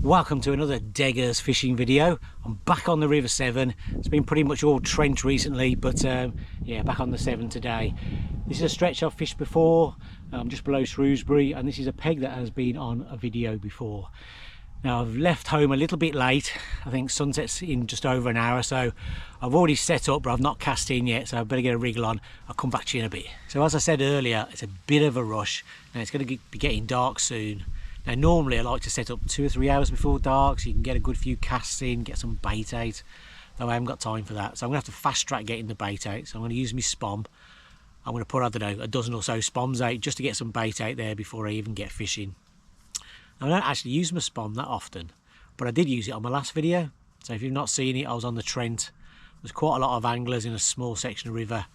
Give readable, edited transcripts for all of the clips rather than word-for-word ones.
Welcome to another Deggers fishing video. I'm back on the River Severn. It's been pretty much all trench recently, but yeah, back on the Severn today. This is a stretch I've fished before, just below Shrewsbury, and this is a peg that has been on a video before. Now I've left home a little bit late. I think sunset's in just over an hour, so I've already set up, but I've not cast in yet, so I better get a wriggle on. I'll come back to you in a bit. So as I said earlier, it's a bit of a rush, and it's going to be getting dark soon. Now normally I like to set up 2 or 3 hours before dark so you can get a good few casts in, get some bait out, though I haven't got time for that. So I'm going to have to fast track getting the bait out. So I'm going to use my spom. I'm going to put, I don't know, a dozen or so spoms out just to get some bait out there before I even get fishing. Now, I don't actually use my spom that often, but I did use it on my last video. So if you've not seen it, I was on the Trent. There's quite a lot of anglers in a small section of river,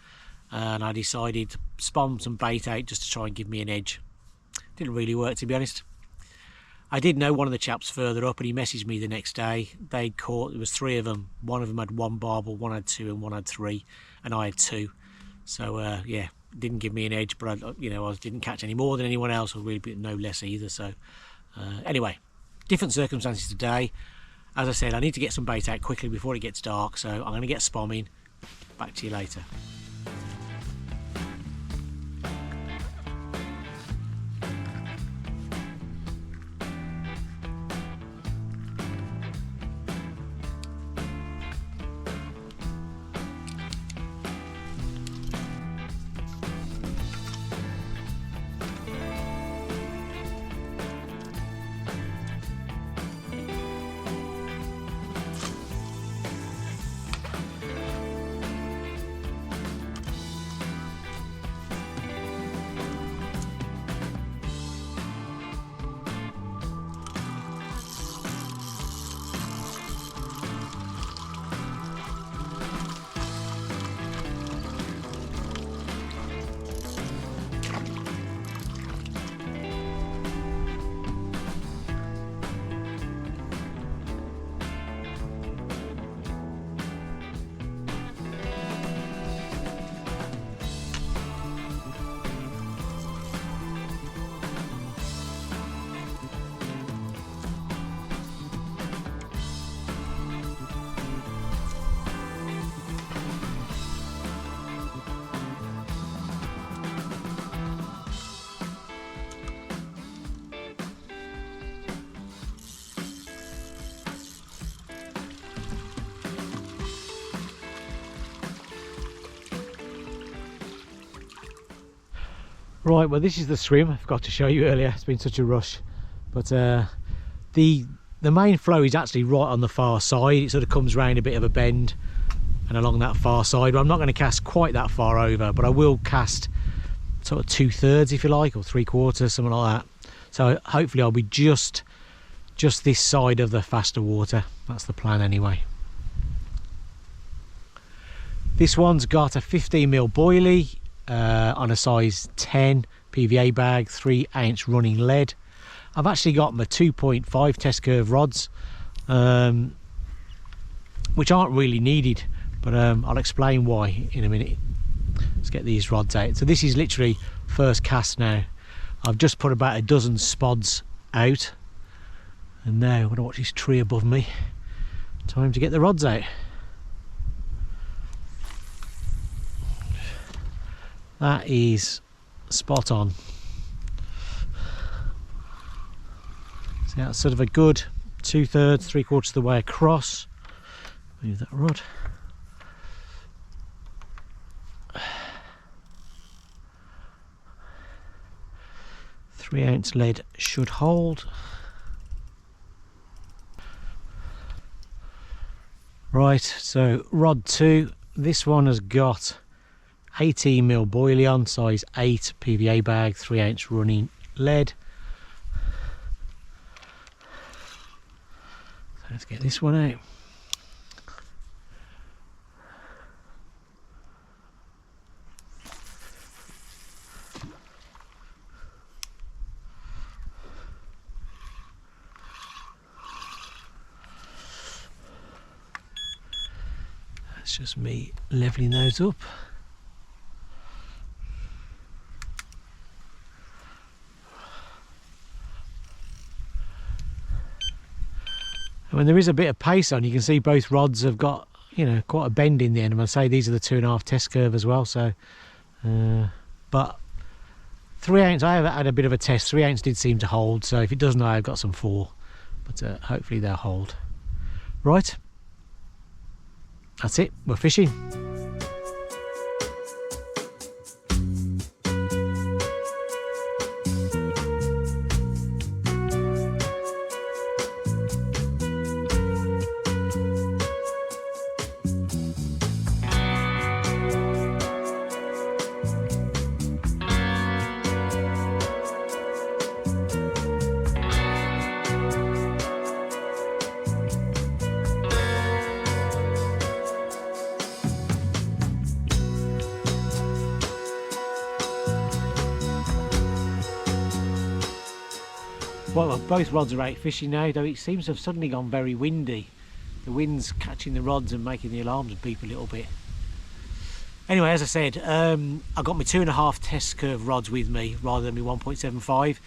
and I decided to spom some bait out just to try and give me an edge. Didn't really work, to be honest. I did know one of the chaps further up, and he messaged me the next day. They'd caught, there was 3 of them. One of them had 1 barbel, one had 2, and one had 3, and I had 2. So yeah, didn't give me an edge, but I didn't catch any more than anyone else, or really no less either. So anyway, different circumstances today. As I said, I need to get some bait out quickly before it gets dark, so I'm going to get spomming. Back to you later. Right, well this is the swim. I forgot to show you earlier, it's been such a rush. But the main flow is actually right on the far side. It sort of comes round a bit of a bend and along that far side. But I'm not going to cast quite that far over, but I will cast sort of 2/3 if you like, or 3/4, something like that. So hopefully I'll be just this side of the faster water. That's the plan anyway. This one's got a 15mm boilie, on a size 10 PVA bag, 3-ounce running lead. I've actually got my 2.5 test curve rods, which aren't really needed, but I'll explain why in a minute. Let's get these rods out. So this is literally first cast now. I've just put about a dozen spods out, and now I'm going to watch this tree above me. Time to get the rods out. That is spot on. So that's sort of a good 2/3, 3/4 of the way across. Move that rod. .3-ounce lead should hold. Right, so rod 2. This one has got 18mm boilie on, size 8 PVA bag, 3-ounce running lead. So let's get this one out. That's just me leveling those up. And when there is a bit of pace on, you can see both rods have got, you know, quite a bend in the end. And I say these are the 2.5 test curve as well. So, but 3/8, I have had a bit of a test. 3/8 did seem to hold. So if it doesn't, I've got some 4, but hopefully they'll hold. Right, that's it. We're fishing. Well, both rods are out fishing now, though it seems to have suddenly gone very windy. The wind's catching the rods and making the alarms beep a little bit. Anyway, as I said, I got my 2.5 test curve rods with me rather than my 1.75,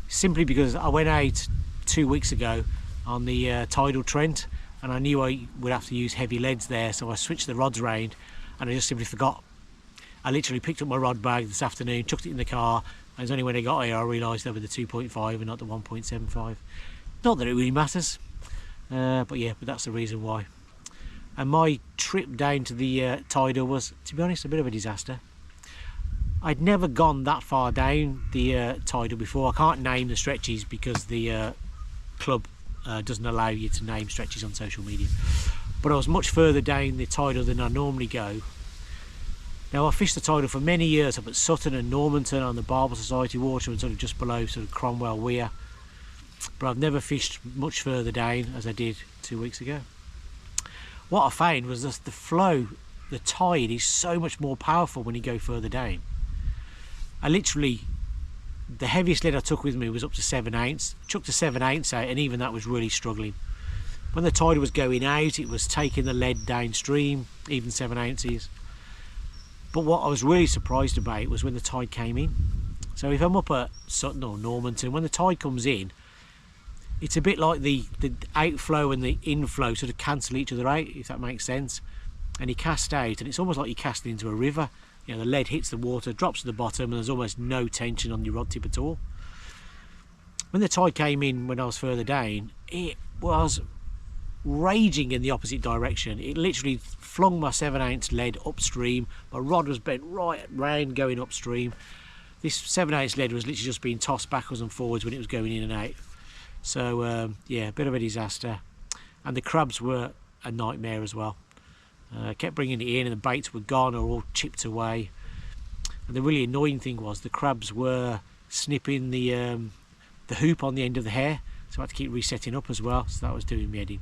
simply because I went out 2 weeks ago on the tidal Trent, and I knew I would have to use heavy leads there, so I switched the rods around, and I just simply forgot. I literally picked up my rod bag this afternoon, chucked it in the car, and it's only when I got here I realised they were the 2.5 and not the 1.75. Not that it really matters, but yeah, but that's the reason why. And my trip down to the tidal was, to be honest, a bit of a disaster. I'd never gone that far down the tidal before. I can't name the stretches because the club doesn't allow you to name stretches on social media. But I was much further down the tidal than I normally go. Now, I fished the tidal for many years up at Sutton and Normanton on the Barbel Society water and sort of just below sort of Cromwell Weir, but I've never fished much further down as I did 2 weeks ago. What I found was that the flow, the tide is so much more powerful when you go further down. I literally, the heaviest lead I took with me was up to 7/8, chucked a 7/8 out, and even that was really struggling. When the tide was going out, it was taking the lead downstream, even 7/8. But what I was really surprised about was when the tide came in. So if I'm up at Sutton or Normanton, when the tide comes in, it's a bit like the outflow and the inflow sort of cancel each other out, if that makes sense. And you cast out, and it's almost like you're casting into a river. You know, the lead hits the water, drops to the bottom, and there's almost no tension on your rod tip at all. When the tide came in, when I was further down, it was raging in the opposite direction. It literally flung my 7/8 lead upstream. My rod was bent right round going upstream. This 7/8 lead was literally just being tossed backwards and forwards when it was going in and out. So yeah, a bit of a disaster. And the crabs were a nightmare as well. Kept bringing it in and the baits were gone or all chipped away. And the really annoying thing was the crabs were snipping the hoop on the end of the hair, so I had to keep resetting up as well, so that was doing me head in.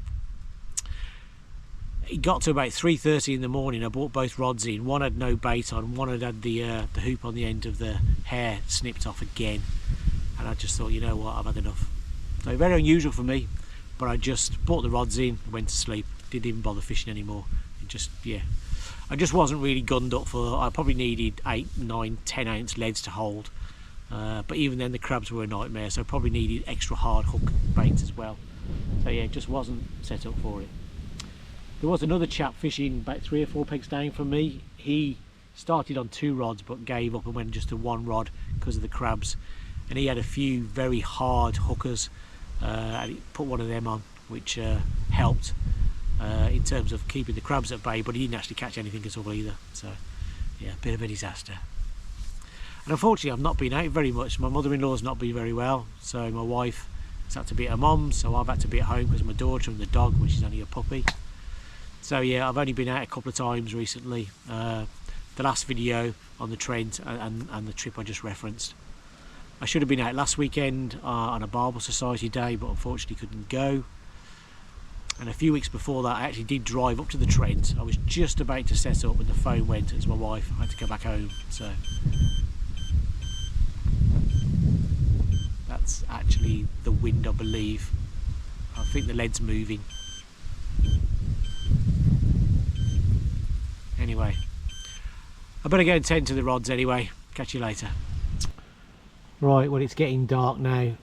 It got to about 3:30 in the morning. I brought both rods in. One had no bait on, one had the hoop on the end of the hair snipped off again, and I just thought, you know what, I've had enough. So very unusual for me, but I just brought the rods in, went to sleep, didn't even bother fishing anymore. It just, yeah, I just wasn't really gunned up for. I probably needed 8, 9, 10 ounce leads to hold, but even then the crabs were a nightmare, so I probably needed extra hard hook baits as well. So yeah, it just wasn't set up for it. There was another chap fishing about 3 or 4 pegs down from me. He started on 2 rods but gave up and went just to 1 rod because of the crabs, and he had a few very hard hookers, and he put one of them on, which helped in terms of keeping the crabs at bay, but he didn't actually catch anything at all either. So yeah, a bit of a disaster. And unfortunately I've not been out very much. My mother-in-law's not been very well, so my wife has had to be at her mum's, so I've had to be at home because of my daughter and the dog, which is only a puppy. So yeah, I've only been out a couple of times recently. The last video on the Trent and the trip I just referenced. I should have been out last weekend on a Barbel Society day, but unfortunately couldn't go. And a few weeks before that I actually did drive up to the Trent. I was just about to set up when the phone went as my wife. I had to go back home. So that's actually the wind, I believe. I think the lead's moving. Anyway, I better go and tend to the rods anyway. Catch you later. Right, well, it's getting dark now.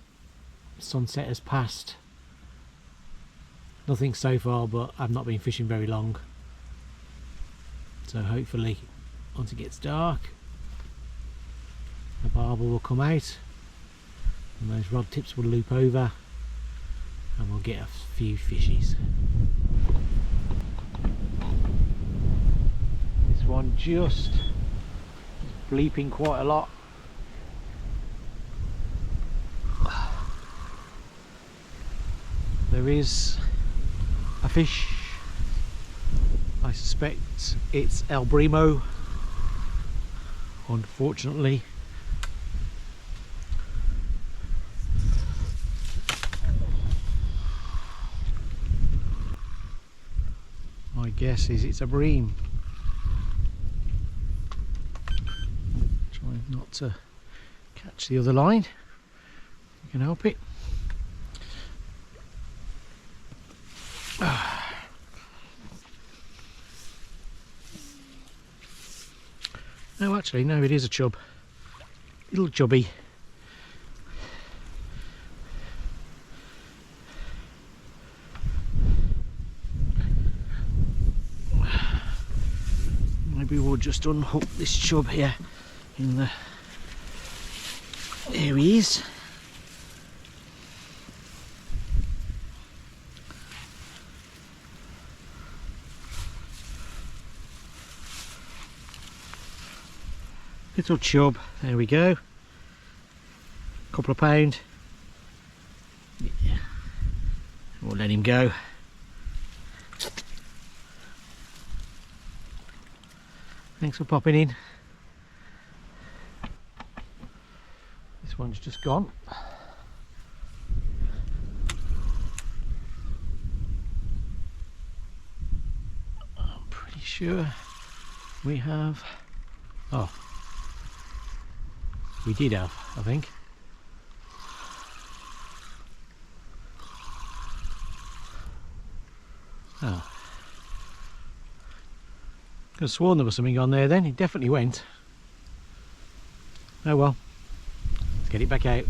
Sunset has passed. Nothing so far, but I've not been fishing very long. So hopefully once it gets dark the barbel will come out and those rod tips will loop over and we'll get a few fishies. This one just bleeping quite a lot. There is a fish. I suspect it's El Brimo. Unfortunately, my guess is it's a bream. Trying not to catch the other line. You can help it. No, actually, no, it is a chub. Little chubby. Maybe we'll just unhook this chub here in the... There he is. Little chub, there we go. Couple of pound. Yeah. We'll let him go. Thanks for popping in. This one's just gone. I'm pretty sure we have... Oh. We did have, I think. Oh. Could have sworn there was something on there then. It definitely went. Oh well. Let's get it back out.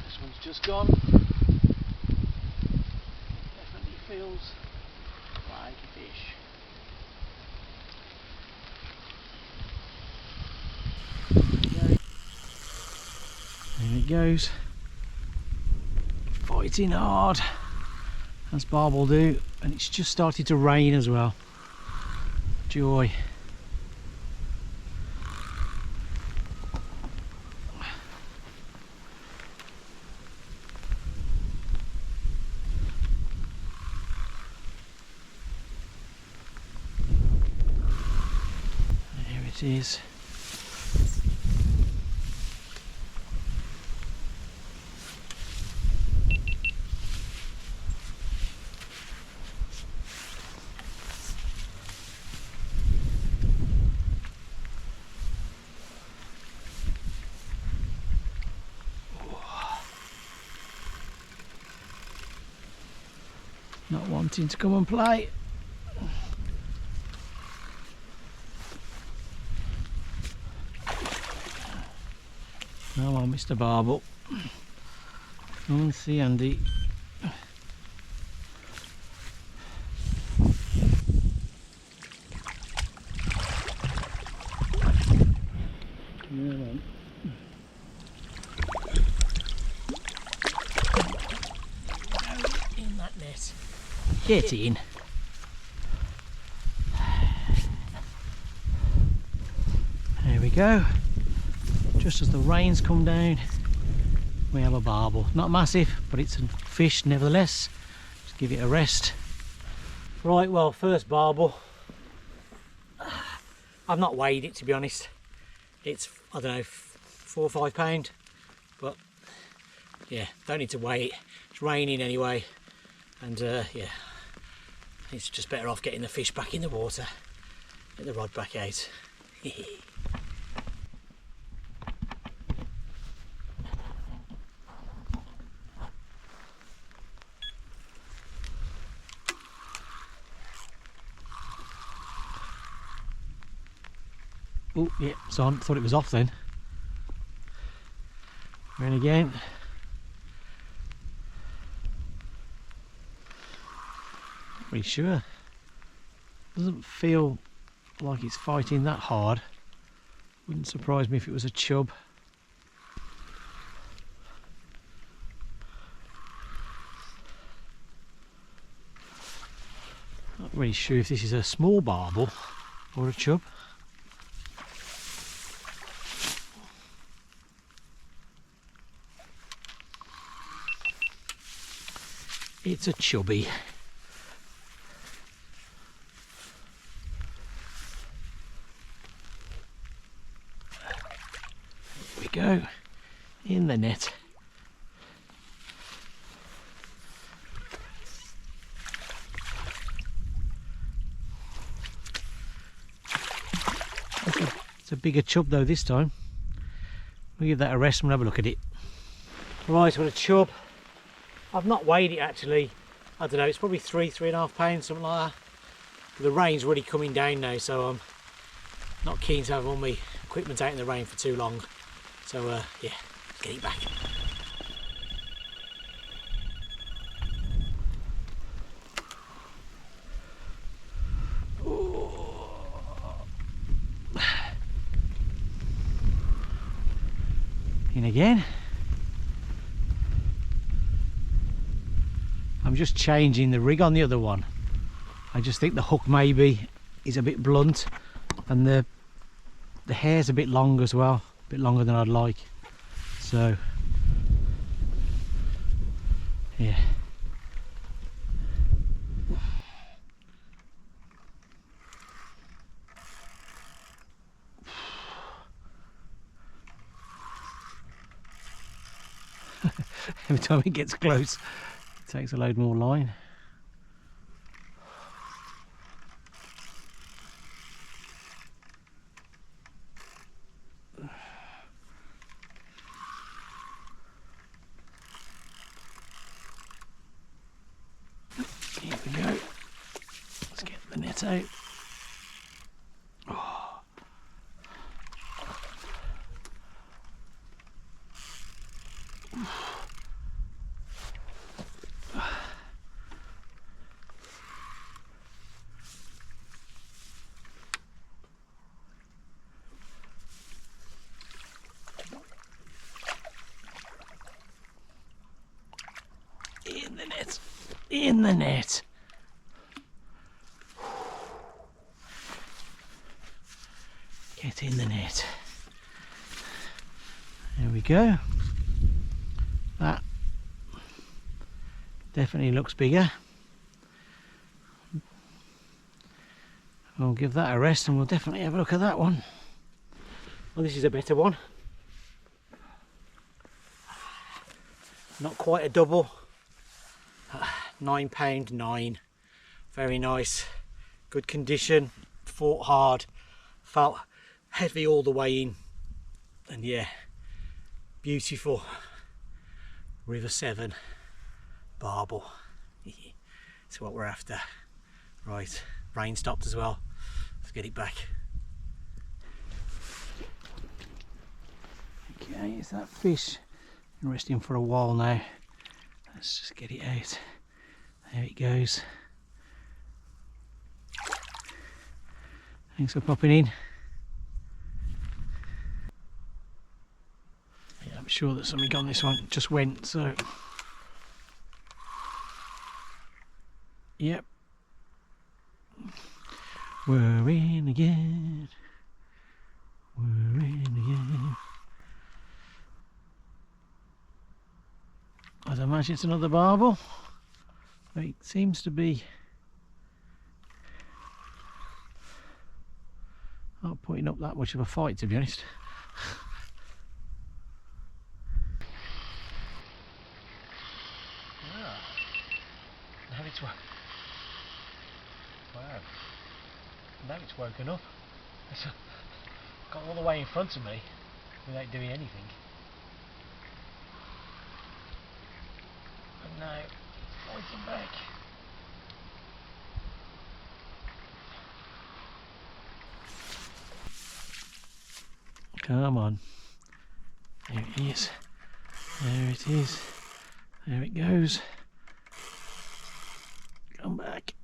This one's just gone. Definitely feels like a fish. There it goes. Fighting hard, as barbel do, and it's just started to rain as well. Joy. There it is. Not wanting to come and play. Come on, Mr. Barbel. Come and see Andy. In that net. Get in. There we go. Just as the rains come down, we have a barbel. Not massive, but it's a fish nevertheless. Just give it a rest. Right, well, first barbel. I've not weighed it, to be honest. It's, I don't know, 4 or 5 pound, but yeah, don't need to weigh it. It's raining anyway, and yeah, it's just better off getting the fish back in the water, get the rod back out. Oh yeah, it's on. Thought it was off then. We're in again. Not really sure. Doesn't feel like it's fighting that hard. Wouldn't surprise me if it was a chub. Not really sure if this is a small barbel or a chub. It's a chubby. There we go, in the net. It's a bigger chub though this time. We'll give that a rest and we'll have a look at it. Right, what a chub. I've not weighed it actually. I don't know, it's probably 3.5 pounds, something like that. But the rain's really coming down now, so I'm not keen to have all my equipment out in the rain for too long. So yeah, let's get it back. In again. I'm just changing the rig on the other one. I just think the hook maybe is a bit blunt and the hair's a bit long as well, a bit longer than I'd like. So yeah. Every time it gets close, it takes a load more line. Here we go. Let's get the net out. Oh. In the net. In the net. Get in the net. There we go. That definitely looks bigger. We'll give that a rest and we'll definitely have a look at that one. Well, this is a better one. Not quite a double. £9.9. Very nice, good condition, fought hard, felt heavy all the way in, and yeah, beautiful River Severn barbel. That's what we're after. Right, rain stopped as well. Let's get it back. Okay, it's that fish been resting for a while now. Let's just get it out. There it goes. Thanks for popping in. Yeah, I'm sure that something on this one just went, so yep. We're in again. We're in again. I'd imagine it's another barbel. It seems to be not putting up that much of a fight, to be honest. Now it's wow. Now it's woken up. It's got all the way in front of me without doing anything. And now fighting back. Come on. There it is. There it is. There it goes. Come back.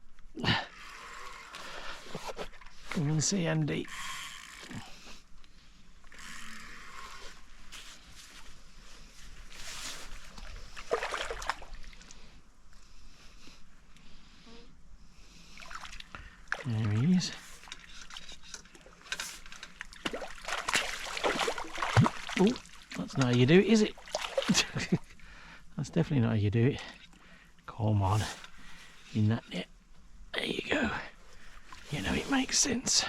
Come and see Andy. There he is. Oh, that's not how you do it, is it? That's definitely not how you do it. Come on, in that net. There you go. You know, it makes sense.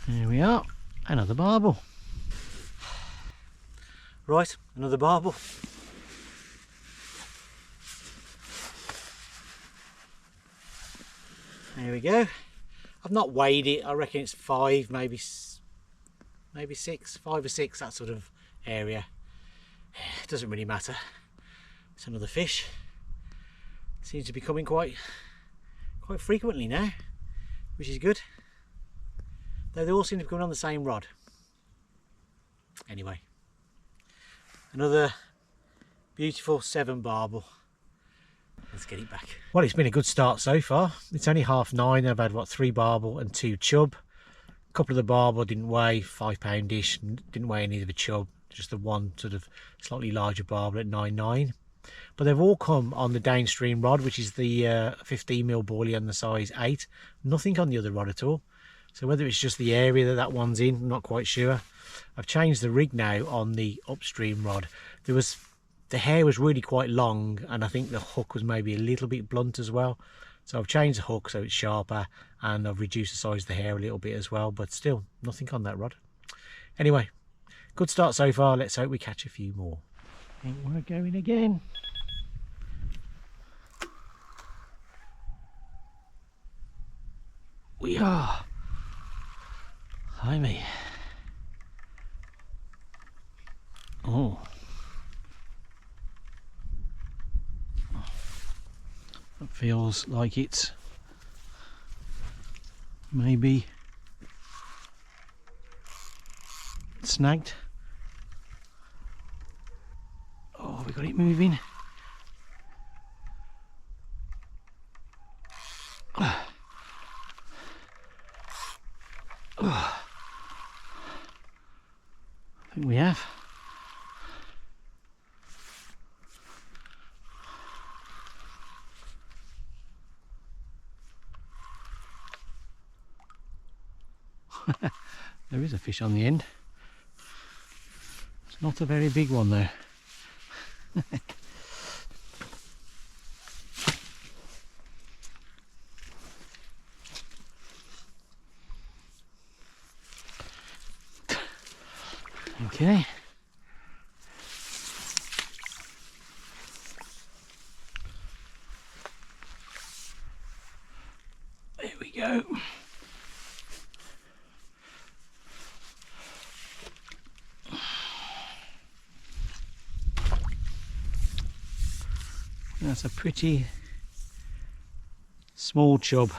There we are, another barbel. Right, another barbel. There we go. I've not weighed it. I reckon it's 5, maybe 6, 5 or 6, that sort of area. It doesn't really matter. It's another fish. Seems to be coming quite frequently now, which is good. Though they all seem to be coming on the same rod. Anyway, another beautiful Severn barbel. Let's get it back. Well, it's been a good start so far. It's only 9:30. I've had, what, 3 barbel and 2 chub. A couple of the barbel didn't weigh, 5 poundish, didn't weigh any of the chub. Just the one sort of slightly larger barbel at 9.9. But they've all come on the downstream rod, which is the 15mm bully and the size 8. Nothing on the other rod at all. So whether it's just the area that one's in, I'm not quite sure. I've changed the rig now on the upstream rod. The hair was really quite long, and I think the hook was maybe a little bit blunt as well. So I've changed the hook so it's sharper, and I've reduced the size of the hair a little bit as well, but still nothing on that rod. Anyway, good start so far. Let's hope we catch a few more. I think we're going again. We are. Blimey. Oh. That feels like it's maybe snagged. Oh, we got it moving. I think we have. There is a fish on the end. It's not a very big one though. Okay. There we go. That's a pretty small chub.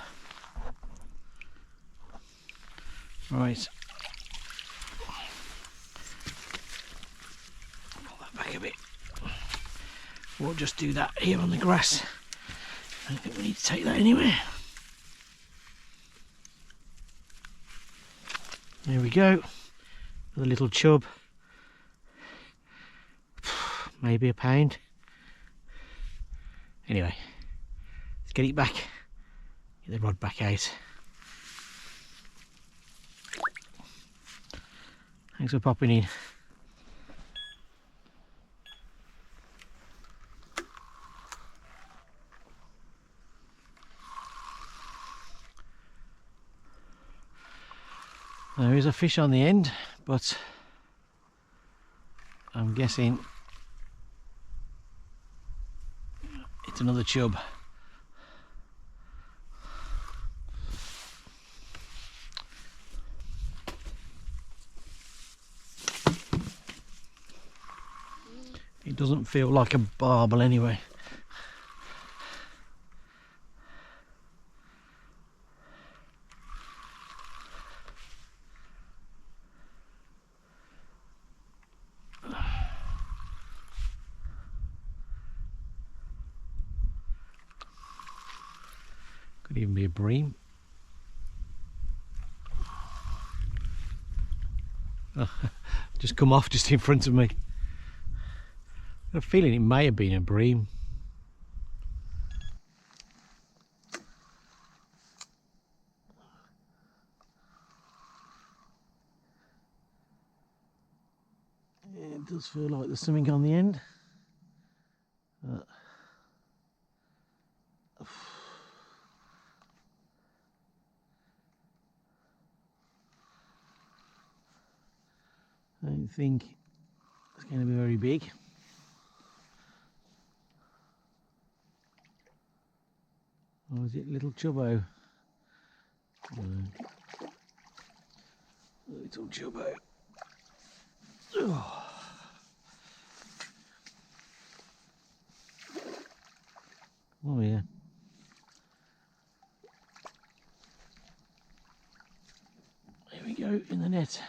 Right. Pull that back a bit. We'll just do that here on the grass. I don't think we need to take that anywhere. There we go. With a little chub. Maybe a pound. Anyway, let's get it back, get the rod back out. Thanks for popping in. There is a fish on the end, but I'm guessing it's another chub. It doesn't feel like a barbel anyway. Could even be a bream. Oh, just come off just in front of me. I have a feeling it may have been a bream. It does feel like there's something on the end. I don't think it's going to be very big. Or is it little chubbo? Little chubbo. Oh. Oh yeah. Here we go in the net.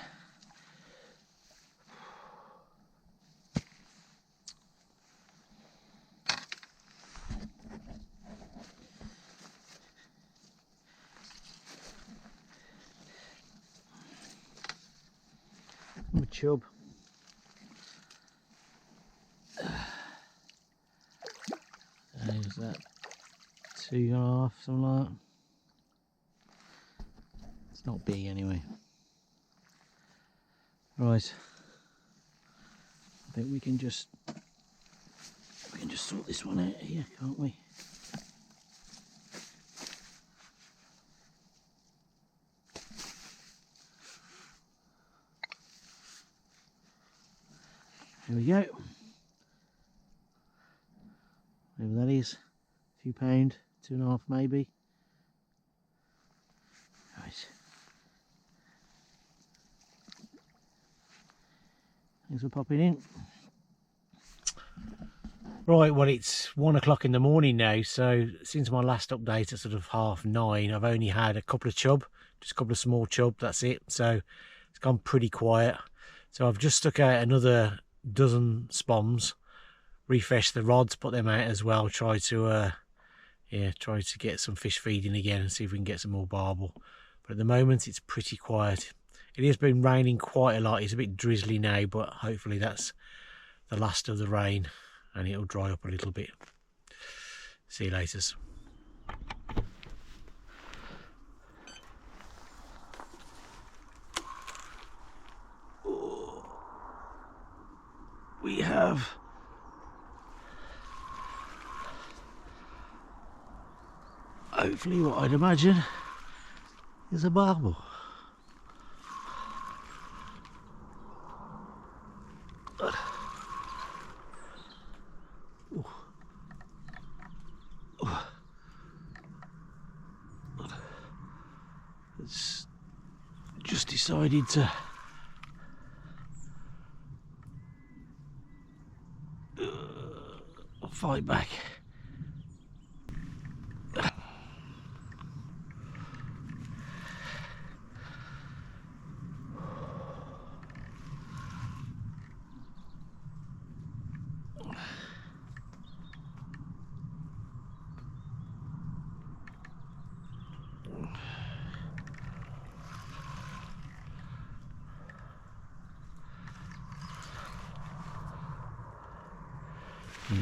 A chub. There's that 2.5, something like that. It's not big anyway. Right. I think we can just sort this one out here, can't we? Here we go. Whatever that is, a few pound, 2.5 maybe. Right. Thanks for popping in. Right, well it's 1 o'clock in the morning now, so since my last update at sort of 9:30, I've only had a couple of chub, just a couple of small chub, that's it. So it's gone pretty quiet. So I've just stuck out another dozen spoms, refresh the rods, put them out as well, try to get some fish feeding again and see if we can get some more barbel. But at the moment it's pretty quiet. It has been raining quite a lot. It's a bit drizzly now, but hopefully that's the last of the rain and it'll dry up a little bit. See you later. We have hopefully what I'd imagine is a barbel. It's just decided to fight back.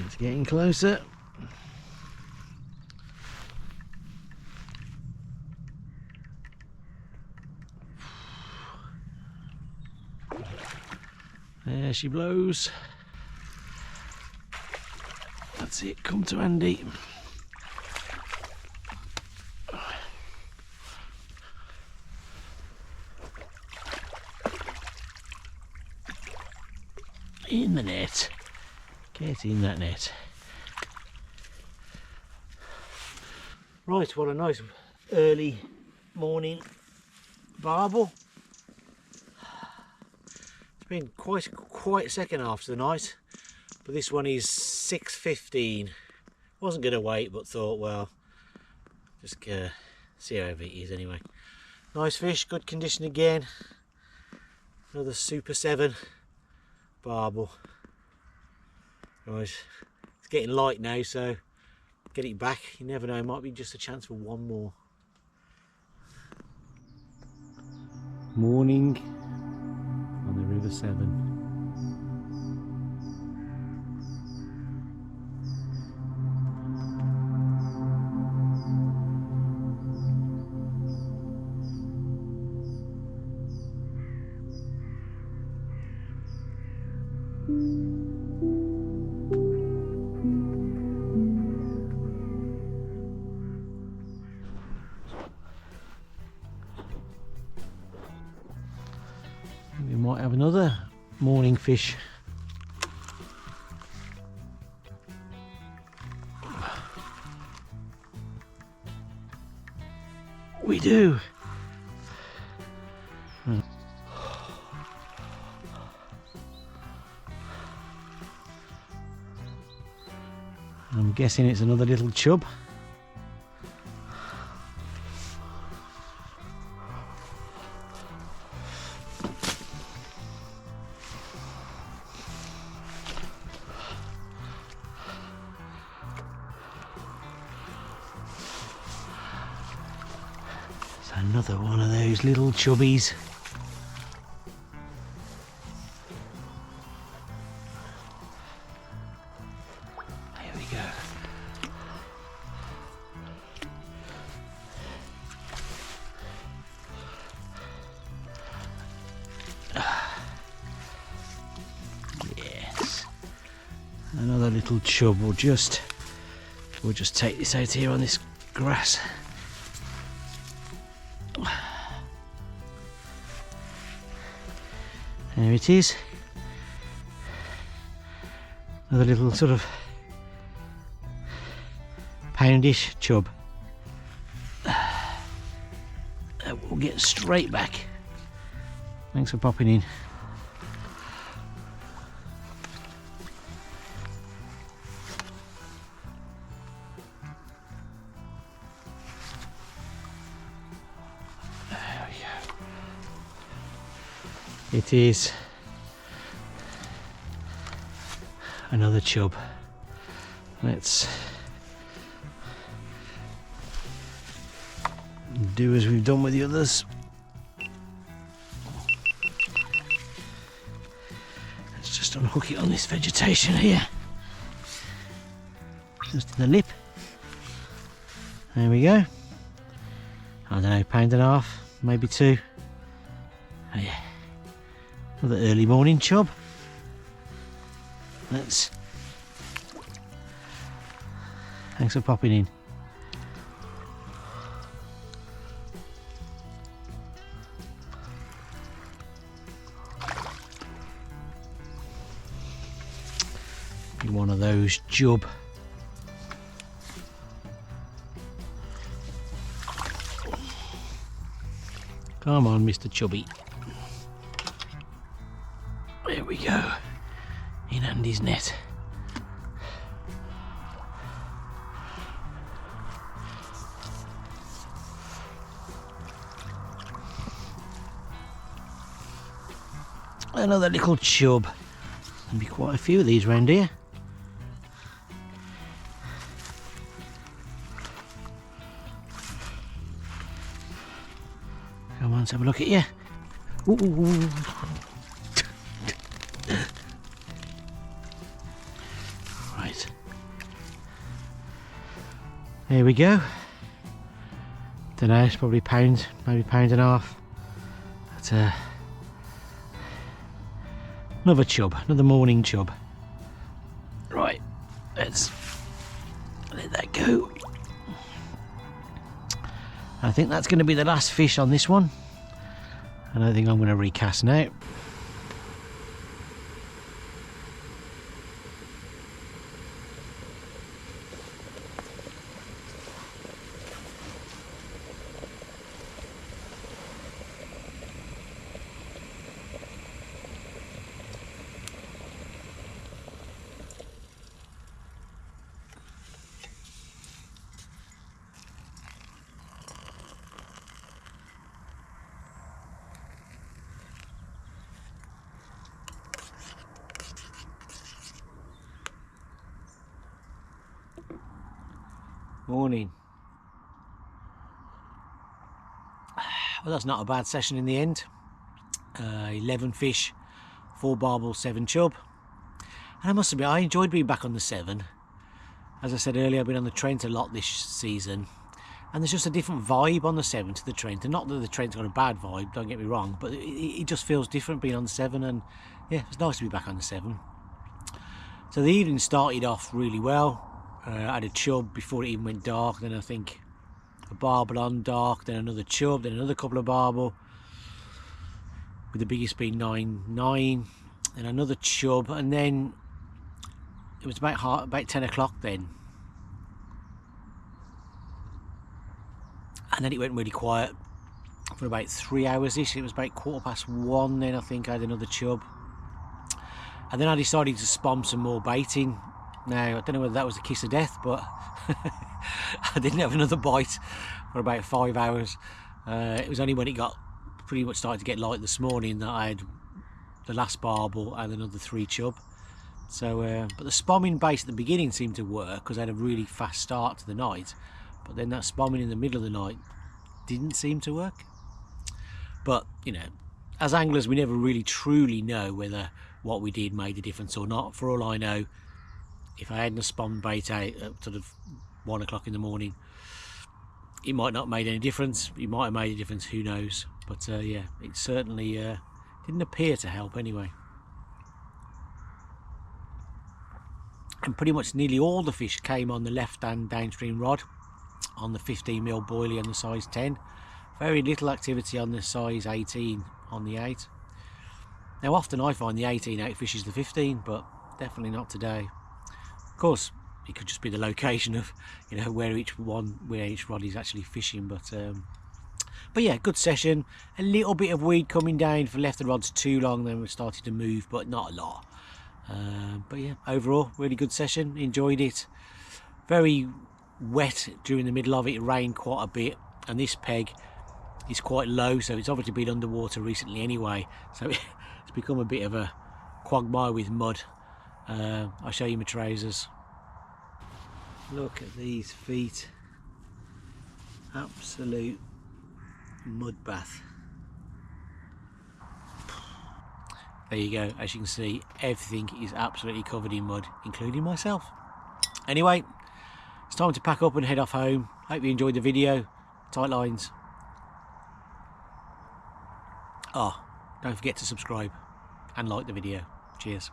It's getting closer. There she blows. That's it, come to Andy. In the net. Get in that net. Right, what a nice early morning barbel. It's been quite a second half to the night, but this one is 6:15. Wasn't going to wait, but thought, well, just see how it is anyway. Nice fish, good condition again. Another Super 7 barbel. Right, it's getting light now, so get it back. You never know, it might be just a chance for one more. Morning on the River Severn. We might have another morning fish. We do. I'm guessing it's another little chub. It's another one of those little chubbies. There we go. Yes, another little chub. We'll just take this out here on this grass. There it is. Another little sort of poundish chub. We'll get straight back. Thanks for popping in. There we go. It is another chub. Let's do as we've done with the others. Let's just unhook it on this vegetation here. Just in the lip. There we go. I don't know, pound and a half, maybe two. Oh yeah. Another early morning chub. Thanks for popping in. Be one of those chub. Come on, Mr. Chubby. There we go. In Andy's net. Another little chub. There'll be quite a few of these round here. Come on, let's have a look at you. Ooh. Right. There we go. Don't know, it's probably pound, maybe pound and a half. But another chub, another morning chub. Right, let's let that go. I think that's going to be the last fish on this one. I don't think I'm going to recast now. Morning. Well, that's not a bad session in the end. 11 fish, 4 barbel, 7 chub. And I must admit, I enjoyed being back on the Severn. As I said earlier, I've been on the Trent a lot this season, and there's just a different vibe on the Severn to the Trent. And not that the Trent's got a bad vibe, don't get me wrong, but it just feels different being on the Severn. And yeah, it's nice to be back on the Severn. So the evening started off really well. I had a chub before it even went dark, then I think a barbel on dark, then another chub, then another couple of barbel, with the biggest being 9.9, and another chub, and then it was about 10 o'clock then, and then it went really quiet for about 3 hours ish. It was about 1:15 then I think I had another chub, and then I decided to spam some more baiting. Now I don't know whether that was a kiss of death, but I didn't have another bite for about 5 hours. It was only when it got pretty much started to get light this morning that I had the last barbel and another 3 chub. So but the spamming bait at the beginning seemed to work because I had a really fast start to the night, but then that spamming in the middle of the night didn't seem to work. But you know, as anglers we never really truly know whether what we did made a difference or not. For all I know, if I hadn't spammed bait out at sort of 1 o'clock in the morning, it might not have made any difference. It might have made a difference, who knows. But yeah, it certainly didn't appear to help anyway. And pretty much nearly all the fish came on the left hand downstream rod, on the 15mm boilie and the size 10. Very little activity on the size 18 on the 8. Now often I find the 18 outfishes the 15, but definitely not today. Of course, it could just be the location of, you know, where each rod is actually fishing. But yeah, good session. A little bit of weed coming down if I left the rods too long, then we started to move, but not a lot. But yeah, overall, really good session. Enjoyed it. Very wet during the middle of it. It rained quite a bit, and this peg is quite low, so it's obviously been underwater recently anyway. So it's become a bit of a quagmire with mud. I'll show you my trousers. Look at these feet. Absolute mud bath. There you go. As you can see, everything is absolutely covered in mud, including myself. Anyway, it's time to pack up and head off home. Hope you enjoyed the video. Tight lines. Oh, don't forget to subscribe and like the video. Cheers.